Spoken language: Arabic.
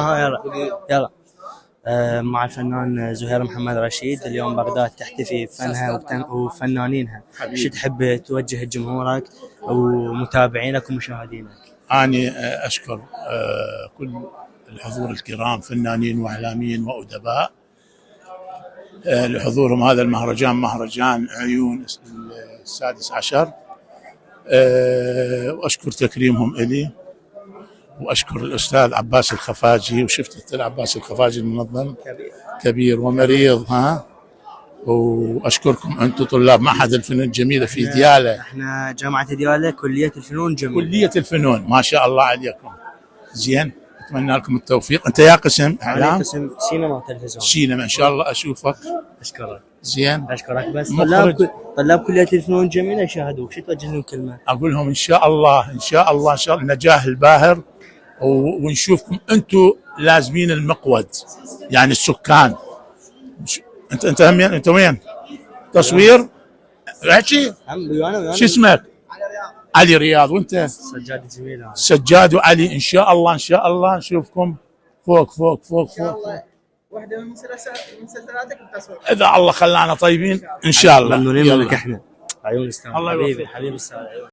يلا يلا. مع الفنان زهير محمد رشيد. اليوم بغداد تحتفي بفنها وفنانينها. شو تحب توجه لجمهورك ومتابعينك ومشاهدينك؟ أنا أشكر كل الحضور الكرام، فنانين وإعلاميين وأدباء، لحضورهم هذا المهرجان، مهرجان عيون السادس عشر. وأشكر تكريمهم إلي، وأشكر الأستاذ عباس الخفاجي. وشفت الأستاذ عباس الخفاجي المنظم كبير ومريض. وأشكركم أنتم طلاب معهد الفنون الجميلة في ديالى. احنا جامعة ديالى كلية الفنون الجميلة. كلية الفنون، ما شاء الله عليكم. زين، أتمنى لكم التوفيق. أنت يا قسم إعلام؟ قسم سينما وتلفزيون. سينما، إن شاء الله أشوفك. أشكرك. زين، أشكرك. بس مخرج. طلاب كلية الفنون الجميلة يشاهدوك، شو توجه لهم كلمة؟ أقول لهم إن شاء الله إن شاء الله إن شاء الله النجاح الباهر، ونشوفكم أنتم لازمين المقود، يعني السكان. أنت همين، أنت وين؟ تصوير؟ احكي. شو اسمك؟ علي رياض. وأنت؟ سجاد جميل. سجاد وعلي. إن شاء الله إن شاء الله نشوفكم فوق فوق فوق فوق. واحدة من مسلسلاتك التصوير. إذا الله خلانا طيبين إن شاء الله. ممنونين منك احنا. عيون الأستاذ. الله حبيبي يوفقك. حبيبي الأستاذ.